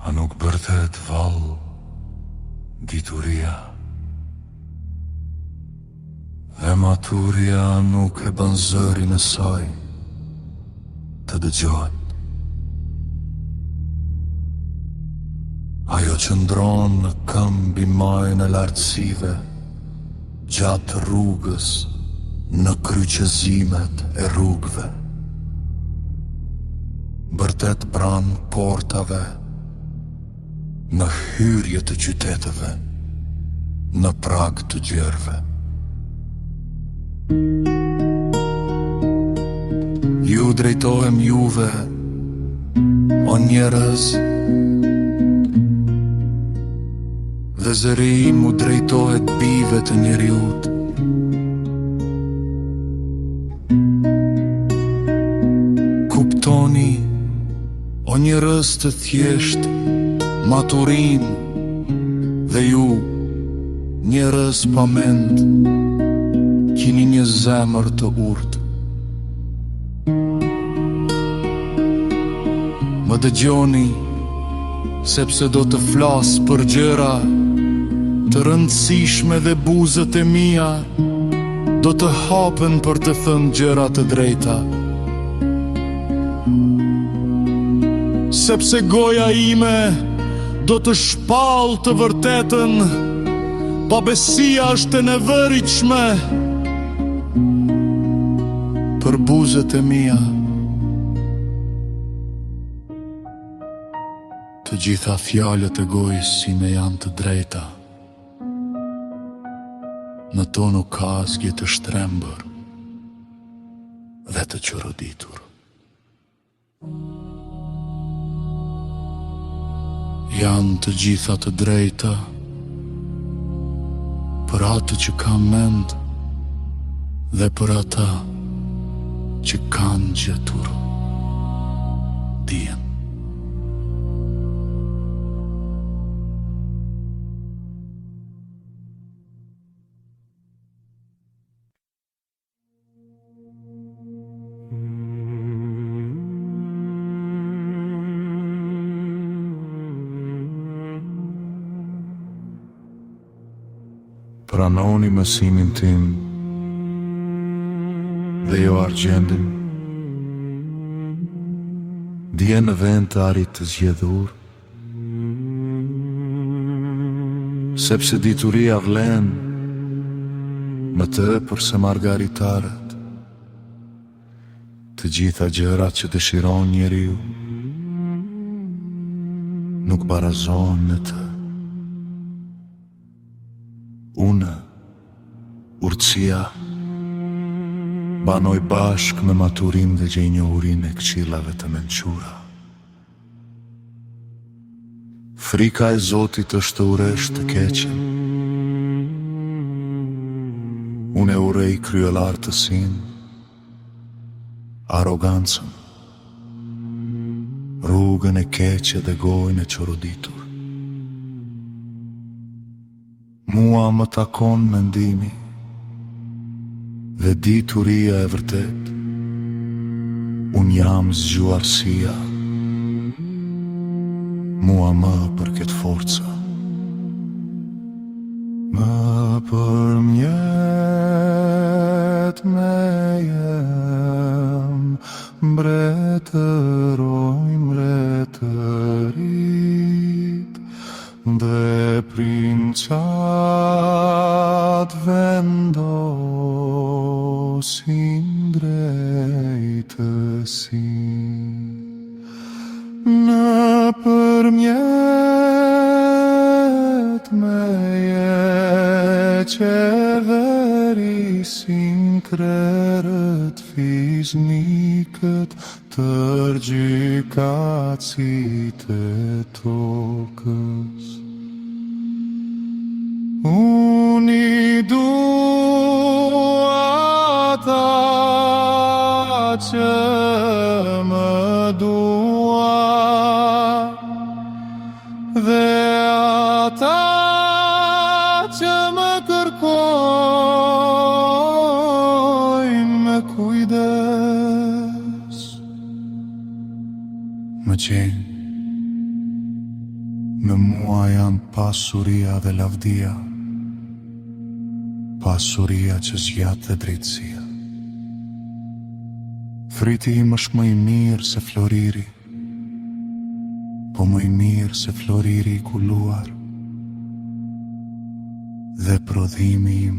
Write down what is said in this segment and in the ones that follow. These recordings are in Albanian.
A nuk bërthet vallë dituria, dhe maturia nuk e bën zërin e saj të dëgjohet. Ajo që ndron në këmbi majën e lartësive, gjatë rrugës, në kryqëzimet e rrugëve. Bërtet pranë portave, në hyrje të qyteteve, në prag të gjerve. Ju drejtohem juve, o njerëz, dhe zëri im u drejtohet bijve të njeriut. Kuptoni, o njerëz të thjesht, maturin, dhe ju, njerëz pa mend, kini një zemër të urtë. Më dëgjoni, sepse do të flas për gjëra të rëndësishme dhe buzët e mia do të hapen për të thënë gjëra të drejta. Sepse goja ime do të shpall të vërtetën, pa besia është e nevojshme për buzët e mia. Të gjitha fjalët e gojës sime janë të drejta. Në to nuk ka asgjë të shtrembër dhe të qoroditur. Janë të gjitha të drejta për atë që ka mend dhe për ata që kanë gjetur dijen. Pranoni mësimin tim dhe jo argjendin. Dje në vend të arrit të zgjedhur, sepse dituria vlen më tepër se margaritarët. Të gjitha gjërat që dëshiron njeriu nuk barazohen me të. Unë, urtësia, banoj bashk me maturin dhe gjenjohurin e këshillave të mençura. Frika e Zotit është uresh të keqen. Unë e urej kryelartësin, arogancën, rrugën e keqe dhe gojën e qoroditur. Mua më takon mendimi dhe dituria e vërtet. Unë jam zgjuarësia. Mua më përket forca. Më përmjet me jem, mbretëroj mbretërit, dhe princat vendosin drejtësin. Në përmjet me qeverisin krerët fiznikët, tërgjykatësit e tokës. Unë i dua ata që më dua, dhe ata që më kërkojnë me kujdes. Më qenë Me mua janë pasuria dhe lavdia, pasuria që zgjat dhe drejtësia. Friti im është më i mirë se floriri, po më i mirë se floriri i kuluar, dhe prodhimi im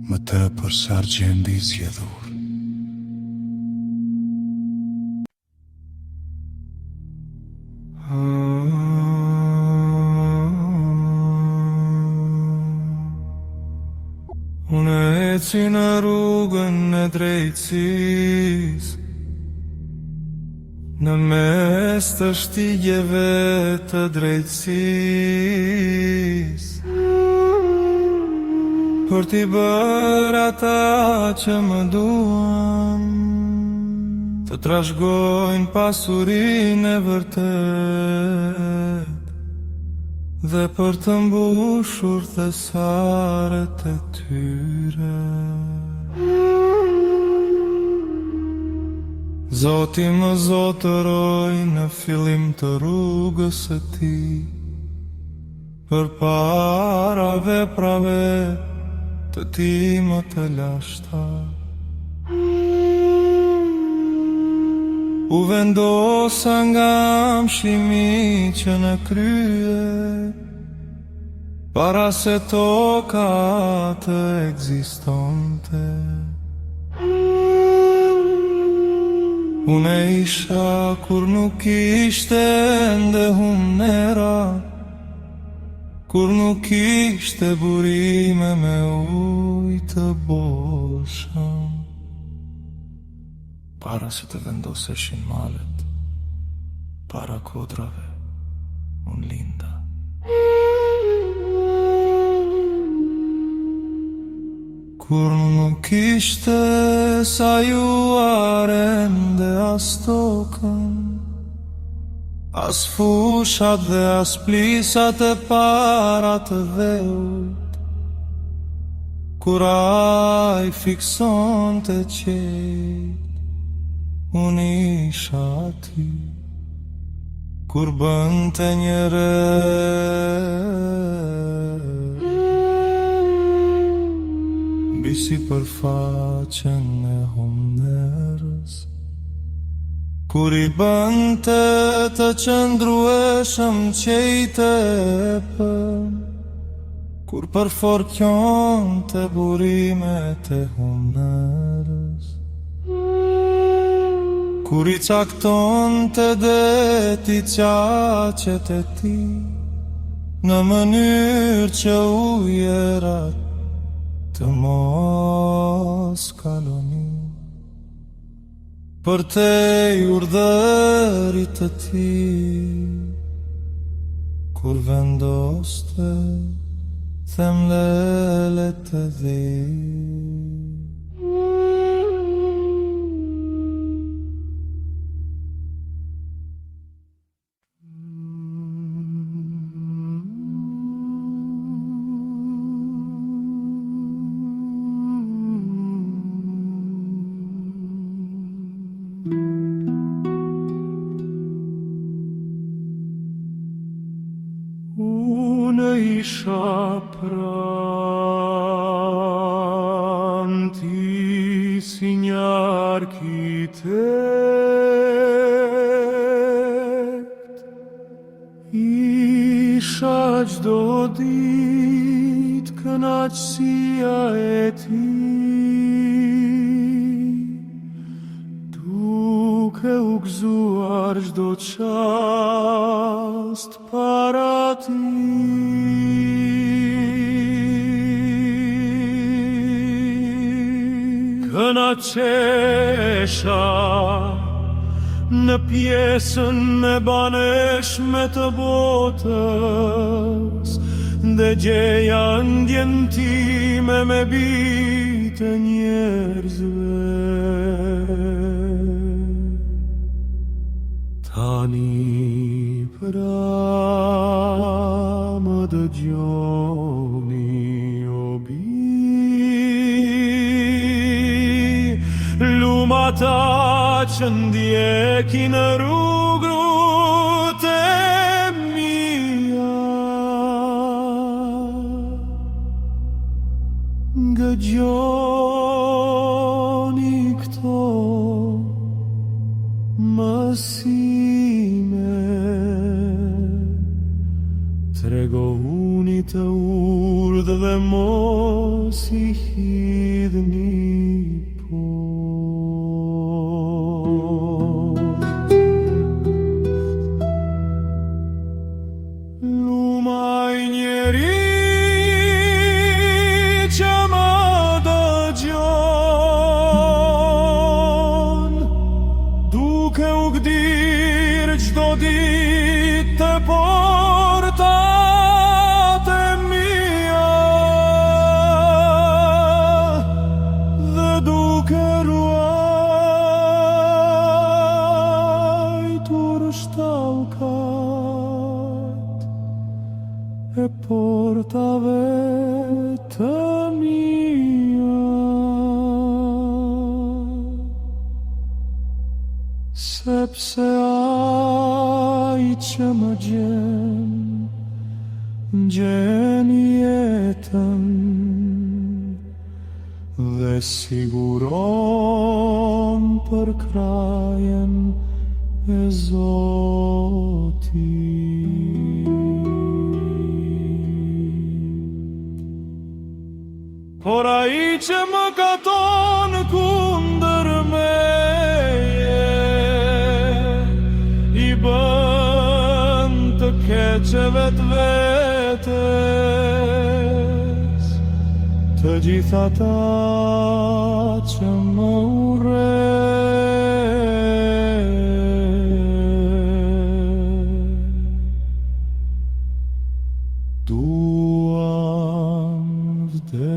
më tepër se argjendi i zgjedhur. Unë eci në rrugën e drejtësisë, në mes të shtigjeve të drejtësisë, për t'i bërë ata që më duan, të trashëgojnë pasurinë e vërtet, dhe për të mbushur thesaret e tyre. Zoti më zotëroj në fillim të rrugës së tij, përpara veprave të tij më të lashta. U vendosa nga mshimi që në krye, para se toka të ekzistonte. Unë isha kur nuk ishte ende humnera, kur nuk ishte burime me ujë të bollshëm. Para se të vendoseshin malet, para kodrave, unë linda. Kur nuk ishte sa juaren dhe as tokën, as fushat dhe as plisat e para të dheut, kur ai fikson të qejt, unë isha aty, kur bënte një re, mbi sipërfaqen e humnerës, kur i bënte të qëndrueshëm qejtë e pëm, kur përforqonte burimet e humnerës, kur i caktonte deti qaqet e tij në mënyrë që ujerat të mos kalonin, për te urdhërit të tij, kur vendoste themlelet të dhij. Unë isha pranë ti si një arkitekt, isha çdo ditë kënaqësia e ti, duke u gëzuar çdo çast para ti. Kënaqesha në pjesën me baneshme të botës, dhe gjeja ndjen time me bitë njerëzve. Tani pra më dëgjoni o bi, lumata që ndjekin rrugët e dëgjoni këto mësime, tregohuni të urdhë dhe mos i hidhni po. Lumaj njeri që më dëgjon, duke u gdirë çdo ditë të portat e mia, dhe duke ruajtur shtallkat e portave të mia. Sepse ai që më gjen jetën dhe siguron për krajen e Zotit. Por ai që më katon kundër meje, i bën të keqe vetvetes të gjitha ata që më duan vdekje.